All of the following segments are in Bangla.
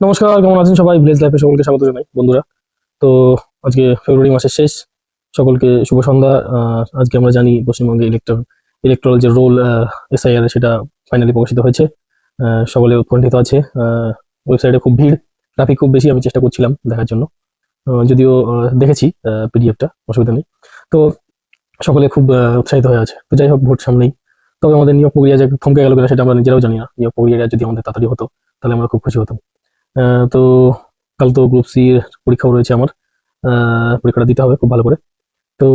নমস্কার, কেমন আছেন সবাই? ভিলেজ লাইফে সকলকে স্বাগত জানাই বন্ধুরা। তো আজকে ফেব্রুয়ারি মাসের শেষ, সকলকে শুভ সন্ধ্যা। আজকে আমরা জানি পশ্চিমবঙ্গে ইলেকট্রাল যে রোল এসআইআর সেটা ফাইনালি প্রকাশিত হয়েছে। সকলে উৎকণ্ঠিত আছে। ওয়েবসাইটে খুব ভিড়, ট্রাফিক খুব বেশি। আমি চেষ্টা করছিলাম দেখার জন্য, যদিও দেখেছি পিডিএফটা, অসুবিধা নেই। তো সকলে খুব উৎসাহিত হয়ে আছে। তো যাই হোক, ভোট সামনেই। তবে আমাদের নিয়োগ প্রক্রিয়া যে থমকে গেল কিনা সেটা আমরা নিজেরাও জানি না। নিয়োগ প্রক্রিয়াটা যদি আমাদের তাড়াতাড়ি হতো তাহলে আমরা খুব খুশি হতাম। তো কাল তো গ্রুপ সি এর পরীক্ষাও রয়েছে আমার। পরীক্ষাটা দিতে হবে খুব ভালো করে। তো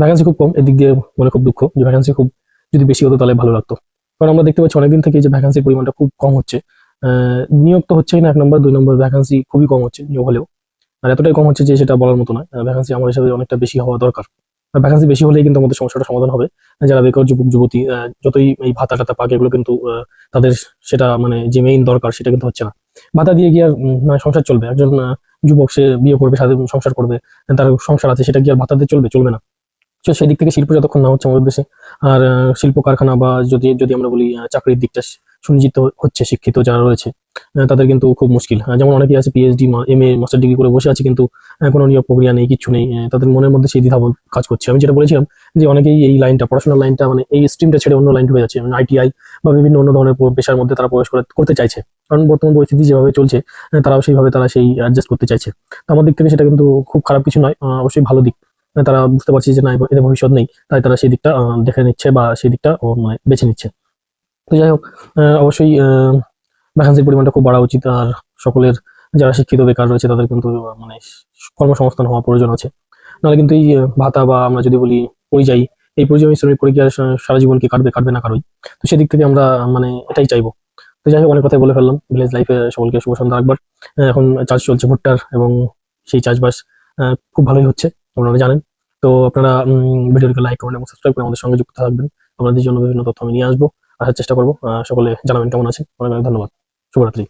ভ্যাকান্সি খুব কম, এদিক দিয়ে মনে খুব দুঃখ যে ভ্যাকান্সি খুব যদি বেশি হতো তাহলে ভালো লাগতো। কারণ আমরা দেখতে পাচ্ছি অনেকদিন থেকে যে ভ্যাকান্সির পরিমাণটা খুব কম হচ্ছে। নিয়োগ তো হচ্ছেই না, 1 নম্বর, 2 নম্বর ভ্যাকান্সি খুবই কম হচ্ছে নিয়োগ হলেও। আর এতটাই কম হচ্ছে যে সেটা বলার মতো নয়। ভ্যাকান্সি আমার হিসাবে অনেকটা বেশি হওয়া দরকার। আর ভ্যাকান্সি বেশি হলেই কিন্তু আমাদের সমস্যাটা সমাধান হবে। যারা বেকার যুবক যুবতী যতই এই ভাতা টাতা পাক, এগুলো কিন্তু তাদের সেটা মানে যে মেইন দরকার সেটা কিন্তু হচ্ছে না। ভাতা দিয়ে গিয়ে আর মানে সংসার চলবে? একজন যুবক সে বিয়ে করবে, সাথে সংসার করবে, তার সংসার আছে, সেটা কি আর ভাতা দিয়ে চলবে? চলবে না। তো সেই দিক থেকে শিল্প যতক্ষণ না হচ্ছে আমাদের দেশে, আর শিল্প কারখানা বা যদি যদি আমরা বলি চাকরির দিকটা সুনিশ্চিত হচ্ছে, শিক্ষিত যারা রয়েছে তাদের কিন্তু খুব মুশকিল। যেমন অনেকেই আছে পিএইচডি, এমএ, মাস্টার ডিগ্রি করে বসে আছে, কিন্তু কোনো নিয়োগ প্রক্রিয়া নেই, কিছু নেই। তাদের মনের মধ্যে সেই দ্বিধাবোধ কাজ করছে। আমি যেটা বলেছিলাম যে অনেকেই এই লাইনটা, পড়াশোনার লাইনটা, মানে এই স্ট্রিমটা ছেড়ে অন্য লাইন ঢুকে যাচ্ছে, মানে আইটিআই বা বিভিন্ন অন্য ধরনের পেশার মধ্যে তারা প্রবেশ করতে চাইছে। কারণ বর্তমান পরিস্থিতি যেভাবে চলছে, তারাও সেইভাবে তারা সেই অ্যাডজাস্ট করতে চাইছে। তো আমার দিক থেকে সেটা কিন্তু খুব খারাপ কিছু নয়, অবশ্যই ভালো দিক। তারা বুঝতে পারছে যে না, এদের ভবিষ্যৎ নেই, তাই তারা সেই দিকটা দেখে নিচ্ছে বা সেই দিকটা মানে বেছে নিচ্ছে। তো যাই হোক, অবশ্যই ভ্যাকান্সির পরিমাণটা খুব বাড়া উচিত। আর সকলের যারা শিক্ষিত বেকার রয়েছে তাদের কিন্তু মানে কর্মসংস্থান হওয়া প্রয়োজন আছে। নাহলে কিন্তু এই ভাতা বা আমরা যদি বলি পরিযায়ী, এই পরিযায়ী শ্রমিক পরীক্ষা সারা জীবন কি কাটবে? কাটবে না কারোই। তো সেদিক থেকে আমরা মানে এটাই চাইবো। তো যাই হোক, অনেক কথাই বলে ফেললাম। ভিলেজ লাইফে সকলকে শুভ সন্ধ্যা একবার। এখন চাষ চলছে ভুট্টার, এবং সেই চাষবাস খুব ভালোই হচ্ছে, আপনারা জানেন। তো আপনারা ভিডিওটিকে লাইক, কমেন্ট এবং সাবস্ক্রাইব করে আমাদের সঙ্গে যুক্ত থাকবেন। আপনাদের জন্য বিভিন্ন তথ্য আমি নিয়ে আসবো, আসার চেষ্টা করবো। সকলে জানাবেন কেমন আছে। অনেক অনেক ধন্যবাদ। শুভরাত্রি।